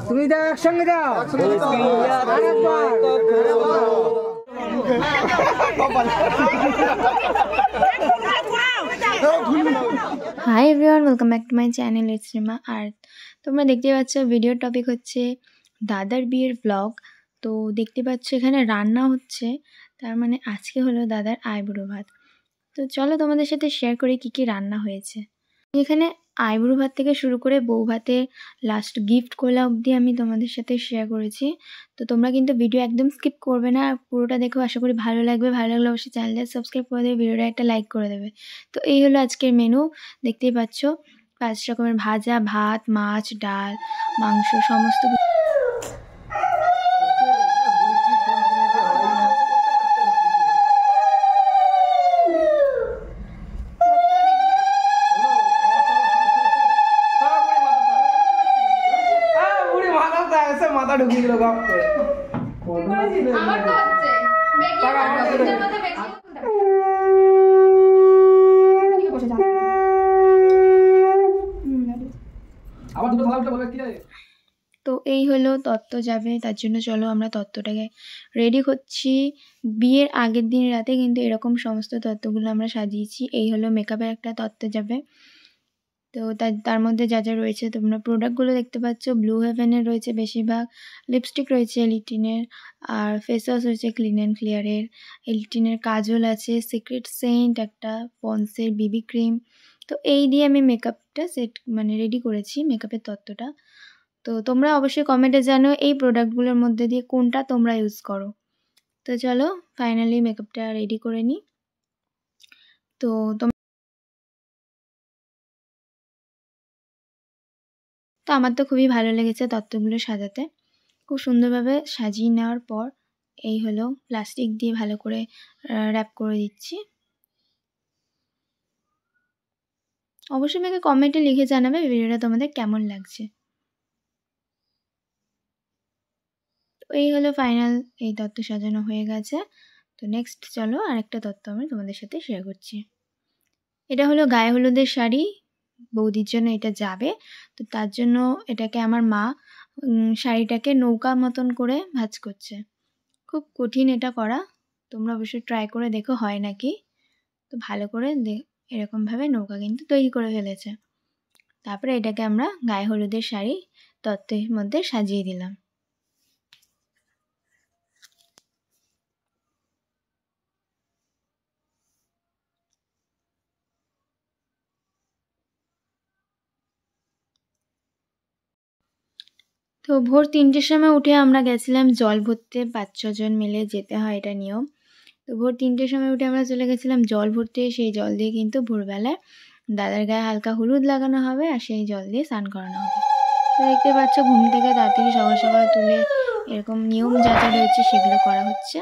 তুমি দাও একসঙ্গে দাও। Hi everyone, welcome back to my channel it's Rima art. তোমরা দেখতে পাচ্ছ ভিডিওর টপিক হচ্ছে দাদার বিয়ের ব্লগ। তো দেখতে পাচ্ছ এখানে রান্না হচ্ছে, তার মানে আজকে হলো দাদার আইবুড়ো ভাত। তো চলো তোমাদের সাথে শেয়ার করি কী কী রান্না হয়েছে। এখানে আইবুড়ো ভাত থেকে শুরু করে বউ ভাতের লাস্ট গিফট কোলা অবধি আমি তোমাদের সাথে শেয়ার করেছি। তো তোমরা কিন্তু ভিডিও একদম স্কিপ করবে না, পুরোটা দেখো, আশা করি ভালো লাগবে। ভালো লাগলে অবশ্যই চ্যানেলটা সাবস্ক্রাইব করে দেবে, ভিডিওটা একটা লাইক করে দেবে। তো এই হলো আজকের মেনু, দেখতেই পাচ্ছ 5 রকমের ভাজা, ভাত, মাছ, ডাল, মাংস, সমস্ত কিছু। মাথা ঢুকিয়ে দিল গাপ করে। আমার তো হচ্ছে তো এই হলো তত্ত্ব যাবে, তার জন্য চলো আমরা তত্ত্বটাকে রেডি করছি। বিয়ের আগের দিন রাতে কিন্তু এরকম সমস্ত তত্ত্বগুলো আমরা সাজিয়েছি। এই হলো মেকআপের একটা তত্ত্ব যাবে। তো তার মধ্যে যা যা রয়েছে তোমরা প্রোডাক্টগুলো দেখতে পাচ্ছ। ব্লু হেভেনের রয়েছে বেশিরভাগ, লিপস্টিক রয়েছে এলিটিনের, আর ফেস ওয়াশ রয়েছে ক্লিন অ্যান্ড ক্লিয়ারের, এলিটিনের কাজল আছে, সিক্রেট সেন্ট একটা, পন্সের বিবি ক্রিম। তো এই দিয়ে আমি মেকআপটা রেডি করেছি, মেকআপের তত্ত্বটা। তো তোমরা অবশ্যই কমেন্টে জানো এই প্রোডাক্টগুলোর মধ্যে দিয়ে কোনটা তোমরা ইউজ করো। তো চলো ফাইনালি মেকআপটা রেডি করে নিই। তো আমার তো খুবই ভালো লেগেছে তত্ত্বগুলো সাজাতে। খুব সুন্দরভাবে সাজিয়ে নেওয়ার পর এই হলো প্লাস্টিক দিয়ে ভালো করে র্যাপ করে দিচ্ছি। অবশ্যই আমাকে কমেন্টে লিখে জানাবে ভিডিওটা তোমাদের কেমন লাগছে। তো এই হলো ফাইনাল, এই তত্ত্ব সাজানো হয়ে গেছে। তো নেক্সট চলো আরেকটা তত্ত্ব আমি তোমাদের সাথে শেয়ার করছি। এটা হলো গায়ে হলুদের শাড়ি, বৌদির জন্য এটা যাবে। তো তার জন্য এটাকে আমার মা শাড়িটাকে নৌকা মতন করে ভাঁজ করছে। খুব কঠিন এটা করা, তোমরা অবশ্যই ট্রাই করে দেখো হয় নাকি। তো ভালো করে এরকমভাবে নৌকা কিন্তু তৈরি করে ফেলেছে। তারপরে এটাকে আমরা গায়ে হলুদের শাড়ি তত্ত্বের মধ্যে সাজিয়ে দিলাম। তো ভোর 3টের সময় উঠে আমরা গেছিলাম জল ভরতে, 5-6 জন মিলে যেতে হয়, এটা নিয়ম। তো ভোর 3টের সময় উঠে আমরা চলে গেছিলাম জল ভরতে। সেই জল দিয়ে কিন্তু ভোরবেলায় দাদার গায়ে হালকা হলুদ লাগানো হবে আর সেই জল দিয়ে স্নান করানো হবে। তো দেখতে পাচ্ছ ঘুম থেকে তাড়াতাড়ি সকাল সকাল তুলে এরকম নিয়ম যা যা রয়েছে সেগুলো করা হচ্ছে।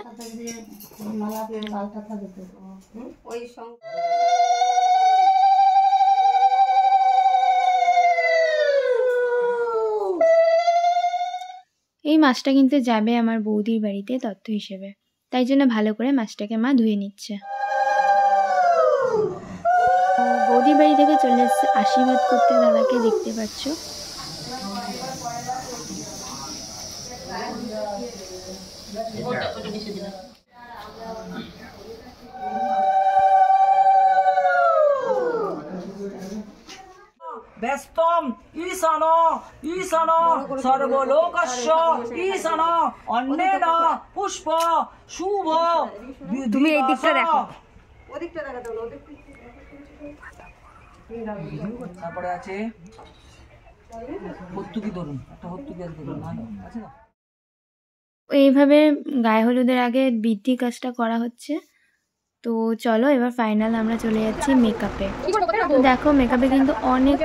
এই মাছটা কিন্তু যাবে আমার বৌদির বাড়িতে তত্ত্ব হিসেবে, তাই জন্য ভালো করে মাছটাকে মা ধুয়ে নিচ্ছে। বৌদির বাড়ি থেকে চলে এসছে আশীর্বাদ করতে দাদাকে, দেখতে পাচ্ছ। ব্যস্তম ঈশানো ঈশানো সর্বলোকস্য ঈশানো অন্যেন পুষ্প শুভ। তুমি এই দিকটা দেখো, ওদিকটা দেখা দাও, তারপরে আছে হত্তুকি ধরুন, একটা হত্তুকি ধরুন, ভালো আছে না? এইভাবে গায়ে হলুদের আগে বৃদ্ধি কাজটা করা হচ্ছে। তো চলো এবার ফাইনাল আমরা চলে যাচ্ছি মেকআপে। তো দেখো মেকআপে কিন্তু অনেক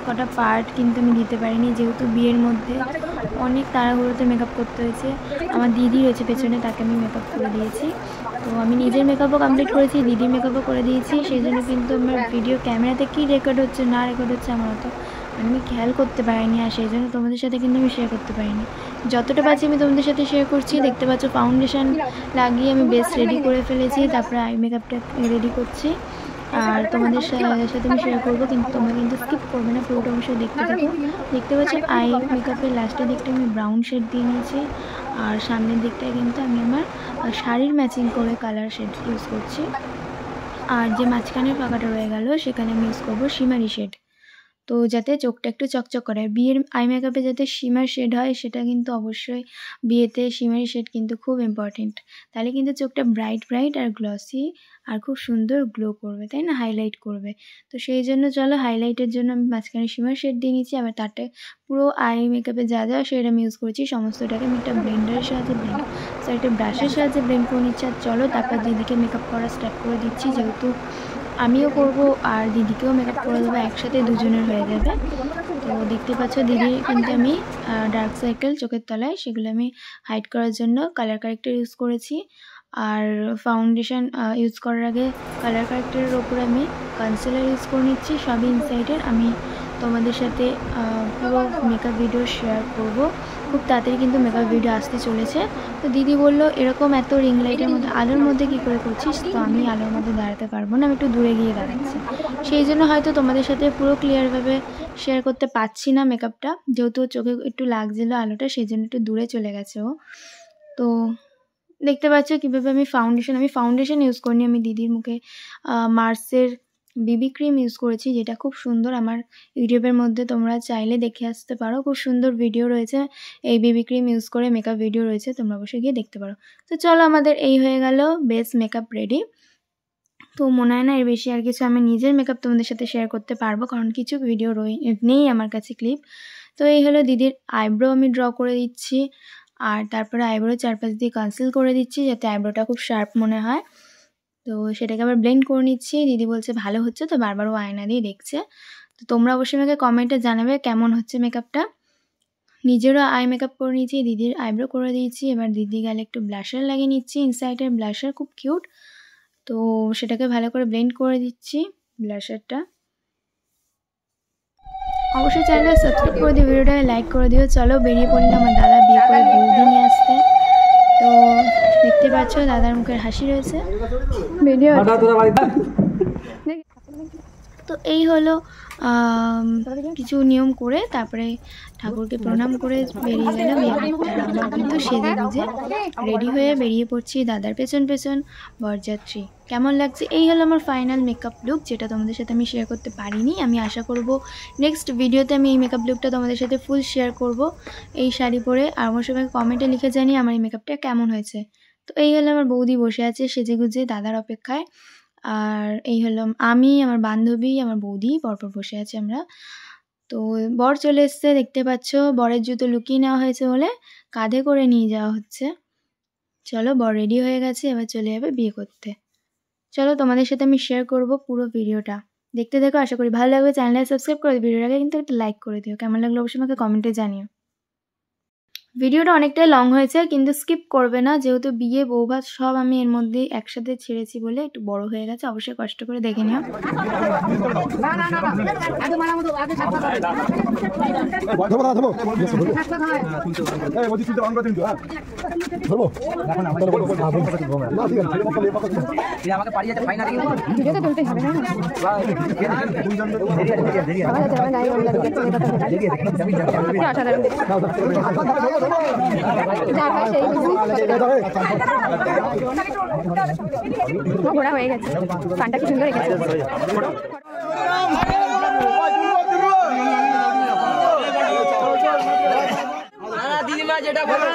কটা পার্ট কিন্তু আমি দিতে পারিনি, যেহেতু বিয়ের মধ্যে অনেক তাড়াহুড়োতে মেকআপ করতে হয়েছে। আমার দিদি রয়েছে পেছনে, তাকে আমি মেকআপ করে দিয়েছি। তো আমি নিজের মেকআপও কমপ্লিট করেছি, দিদির মেকআপও করে দিয়েছি। সেই জন্য কিন্তু আমার ভিডিও ক্যামেরাতে কী রেকর্ড হচ্ছে না রেকর্ড হচ্ছে আমার অত আমি খেয়াল করতে পারিনি, আর সেই জন্য তোমাদের সাথে কিন্তু আমি শেয়ার করতে পারিনি। যতটা পাচ্ছি আমি তোমাদের সাথে শেয়ার করছি। দেখতে পাচ্ছ ফাউন্ডেশন লাগিয়ে আমি বেস রেডি করে ফেলেছি, তারপরে আই মেকআপটা রেডি করছি। আর তোমাদের সাথে আমি শেয়ার করবো, কিন্তু তোমরা কিন্তু স্কিপ করবে না, পুরোটা অবশ্যই দেখতে থাকো। দেখতে পাচ্ছ আই মেকআপের লাস্টের দিকটা আমি ব্রাউন শেড দিয়ে নিয়েছি, আর সামনের দিকটায় কিন্তু আমি আমার শাড়ির ম্যাচিং করে কালার শেড ইউজ করছি। আর যে মাঝখানের ফাঁকাটা রয়ে গেল সেখানে আমি ইউজ করবো শিমারি শেড, তো যাতে চোখটা একটু চকচক করে। বিয়ের আই মেকআপে যাতে শিমার শেড হয় সেটা কিন্তু অবশ্যই বিয়েতে শিমারি শেড কিন্তু খুব ইম্পর্টেন্ট, তাহলে কিন্তু চোখটা ব্রাইট ব্রাইট আর গ্লসি আর খুব সুন্দর গ্লো করবে, তাই না, হাইলাইট করবে। তো সেই জন্য চলো হাইলাইটের জন্য আমি মাঝখানে শিমার শেড দিয়ে নিচ্ছি। আবার তারটা পুরো আই মেকআপে যা যা শেড আমি ইউজ করছি সমস্তটাকে আমি একটা ব্লেন্ডারের সাহায্যে একটা ব্রাশের সাহায্যে ব্লেন্ড করে নিচ্ছি। আর চলো তারপর দিদিকে মেকআপ করা স্টার্ট করে দিচ্ছি, যেহেতু আমিও করব আর দিদিকেও মেকআপ করে দেবো, একসাথে দুজনের হয়ে যাবে। তো দেখতে পাচ্ছ দিদির কিন্তু আমি ডার্ক সার্কেল চোখের তলায় সেগুলো আমি হাইড করার জন্য কালার কারেক্টার ইউজ করেছি। আর ফাউন্ডেশন ইউজ করার আগে কালার কারেক্টারের ওপর আমি কনসিলার ইউজ করে নিচ্ছি, সবই ইনসাইডের। আমি তোমাদের সাথে পুরো মেকআপ ভিডিও শেয়ার করব, খুব তাড়াতাড়ি কিন্তু মেকআপ ভিডিও আসতে চলেছে। তো দিদি বলল এরকম এত রিং লাইটের মধ্যে আলোর মধ্যে কী করে করছিস, তো আমি আলোর মধ্যে দাঁড়াতে পারবো না, আমি একটু দূরে গিয়ে দাঁড়াচ্ছি, সেই জন্য হয়তো তোমাদের সাথে পুরো ক্লিয়ারভাবে শেয়ার করতে পারছি না মেকআপটা, যেহেতু চোখে একটু লাগছিলো আলোটা, সেই জন্য একটু দূরে চলে গেছে ও। তো দেখতে পাচ্ছ কীভাবে আমি ফাউন্ডেশন ইউজ করিনি, আমি দিদির মুখে মার্সের বিবি ক্রিম ইউজ করেছি, যেটা খুব সুন্দর। আমার ইউটিউবের মধ্যে তোমরা চাইলে দেখে আসতে পারো, খুব সুন্দর ভিডিও রয়েছে, এই বিবি ক্রিম ইউজ করে মেকআপ ভিডিও রয়েছে, তোমরা অবশ্যই গিয়ে দেখতে পারো। তো চলো আমাদের এই হয়ে গেল বেস মেকআপ রেডি। তো মনে হয় না এর বেশি আর কিছু আমি নিজের মেকআপ তোমাদের সাথে শেয়ার করতে পারবো, কারণ কিছু ভিডিও নেই আমার কাছে ক্লিপ। তো এই হলো দিদির আইব্রো আমি ড্র করে দিচ্ছি, আর তারপরে আইব্রো চারপাশ দিয়ে কনসিল করে দিচ্ছি যাতে আইব্রোটা খুব শার্প মনে হয়। তো সেটাকে আবার ব্লেন্ড করে নিচ্ছি, দিদি বলছে ভালো হচ্ছে, তো বারবার ও আয়না দিয়ে দেখছে। তো তোমরা অবশ্যই আমাকে কমেন্টে জানাবে কেমন হচ্ছে মেকআপটা। নিজেরও আই মেকআপ করে নিয়েছি, দিদির আইব্রো করে দিয়েছি, এবার দিদি গেলে একটু ব্লাশার লাগিয়ে নিচ্ছি, ইনসাইডের ব্লাশার খুব কিউট, তো সেটাকে ভালো করে ব্লেন্ড করে দিচ্ছি ব্লাশারটা। অবশ্যই চ্যানেলটা সাবস্ক্রাইব করে দিও, ভিডিওটাকে লাইক করে দিও। চলো বেরিয়ে পড়লাম আমার দাদা বিয়ে করে বৌদি নিয়ে আসতে। তো দেখতে পাচ্ছ দাদার মুখের হাসি রয়েছে ভিডিও। তো এই হলো কিছু নিয়ম করে তারপরে ঠাকুরকে প্রণাম করে বেরিয়ে গেলাম। আমরা কিন্তু সেজে গুজে রেডি হয়ে বেরিয়ে পড়ছি দাদার পেছন পেছন বরযাত্রী। কেমন লাগছে, এই হলো আমার ফাইনাল মেকআপ লুক, যেটা তোমাদের সাথে আমি শেয়ার করতে পারিনি। আমি আশা করব নেক্সট ভিডিওতে আমি এই মেকআপ লুকটা তোমাদের সাথে ফুল শেয়ার করব এই শাড়ি পরে। আর আমার সবাই কমেন্টে লিখে জানি আমার এই মেকআপটা কেমন হয়েছে। তো এই হলো আমার বৌদি বসে আছে সেজে গুজে দাদার অপেক্ষায়, আর এই হলো আমি, আমার বান্ধবী, আমার বৌদি পরপর বসে আছি আমরা। তো বর চলে এসছে, দেখতে পাচ্ছ বরের জুতো লুকিয়ে নেওয়া হয়েছে বলে কাঁধে করে নিয়ে যাওয়া হচ্ছে। চলো বর রেডি হয়ে গেছে, এবার চলে যাবে বিয়ে করতে। চলো তোমাদের সাথে আমি শেয়ার করব পুরো ভিডিওটা, দেখতে দেখো, আশা করি ভালো লাগবে। চ্যানেলটা সাবস্ক্রাইব করে দিও, ভিডিওটাকে কিন্তু একটা লাইক করে দিও, কেমন লাগলো অবশ্যই আমাকে কমেন্টে জানিও। ভিডিওটা অনেকটাই লং হয়েছে কিন্তু স্কিপ করবে না, যেহেতু বিয়ে বৌভাত সব আমি এর মধ্যে একসাথে ছেড়েছি বলে একটু বড় হয়ে গেছে, অবশ্যই কষ্ট করে দেখে নিও। ঘোরা হয়ে গেছে, কানটা কি সুন্দর রেখেছে। দিদিমা যেটা বলেন,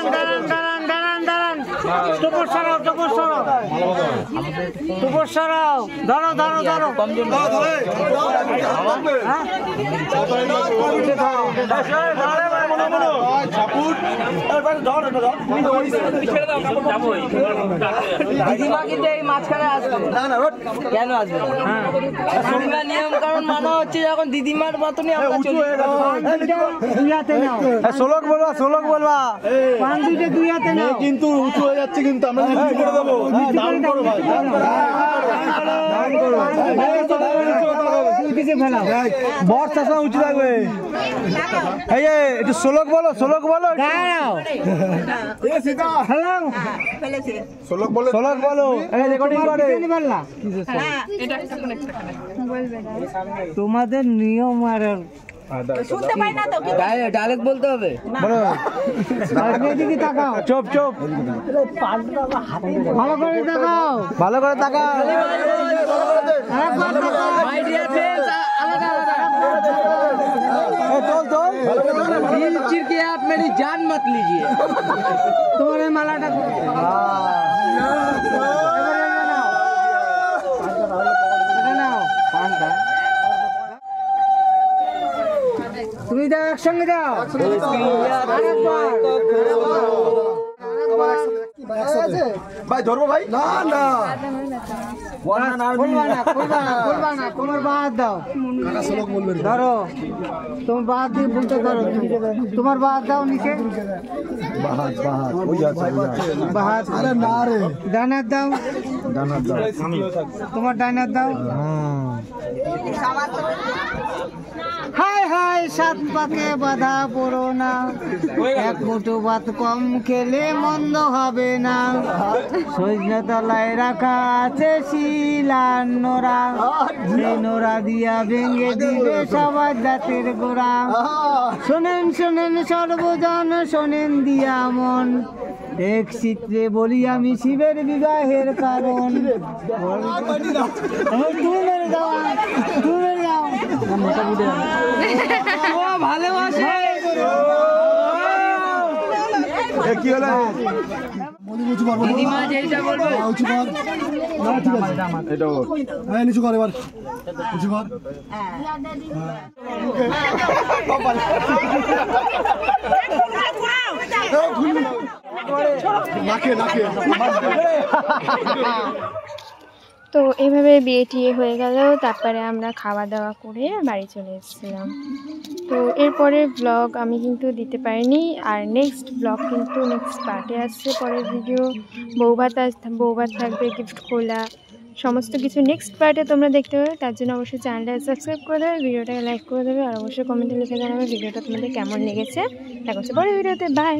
দিদিমা কিন্তু এই মাঝখানে আসবে কেন আসবে নিয়ম কারণ মানা হচ্ছে, যখন দিদিমার মতনই আমরা চলি। শ্লোক বলবা কিন্তু উঁচু হয়ে যাচ্ছে, কিন্তু আমরা করে দেবো। দান করো ভাই, দান করো। বর চাষা উঁচু থাকবে। এই যে একটু শ্লোক বলো, শ্লোক বলো, শ্লোক বলো, শ্লোক বলো। এই রেকর্ডিং করে তোমাদের নিয়ম আর শুনতে পাই না তো কি ডাইরেক্ট বলতে হবে। বলো। এদিকে তাকাও, চুপ চুপ, ভালো করে তাকাও, ভালো করে তাকাও। মাই ডিয়ার फ्रेंड्स, আলাদা আলাদা চল চল। दिल चिर के आप मेरी जान मत लीजिए। तुम्हारे मालाटा তুমি যাও, একসঙ্গে যাও। ভাই ধরবো ভাই, না না তোমার বাদ দাও, ধরো তোমার বাদ দিয়ে বলতে ধরো, তোমার বাদ দাও নিচে, বাহাত ডানার দাও, তোমার ডানার দাও। হাই হাই সাত পাকে বাধা পড়ো না, এক মুঠো ভাত কম খেলে মন্দ হবে না, সজনে তলায় রাখা আছে শিলার নোরা, সেই নোরা দিয়া ভেঙে দিবে সবার দাঁতের গোড়া। শোনেন শোনেন সর্বজন, শোনেন দিয়া মন, এক চিত্রে বলি আমি শিবের বিবাহের কারণ। তুমি মেরে দাও, তুমি মেরে দাও, ভালোবাসে কি হলো? দিদিমা যেটা বলবে নিচু কর, এবার নিচু কর। তো এভাবে বিয়ে টিয়ে হয়ে গেল, তারপরে আমরা খাওয়া দাওয়া করে বাড়ি চলে এসেছিলাম। তো এরপরের ব্লগ আমি কিন্তু দিতে পারিনি, আর নেক্সট ব্লগ কিন্তু নেক্সট পার্টে আসছে, পরের ভিডিও বৌভাত থাকবে, গিফট খোলা, সমস্ত কিছু নেক্সট পার্টে তোমরা দেখতে পাবে। তার জন্য অবশ্যই চ্যানেলটা সাবস্ক্রাইব করে দেবে, ভিডিওটাকে লাইক করে দেবে, আর অবশ্যই কমেন্টে লিখে জানাবে ভিডিওটা তোমাদের কেমন লেগেছে। দেখা হচ্ছে পরের ভিডিওতে, বাই।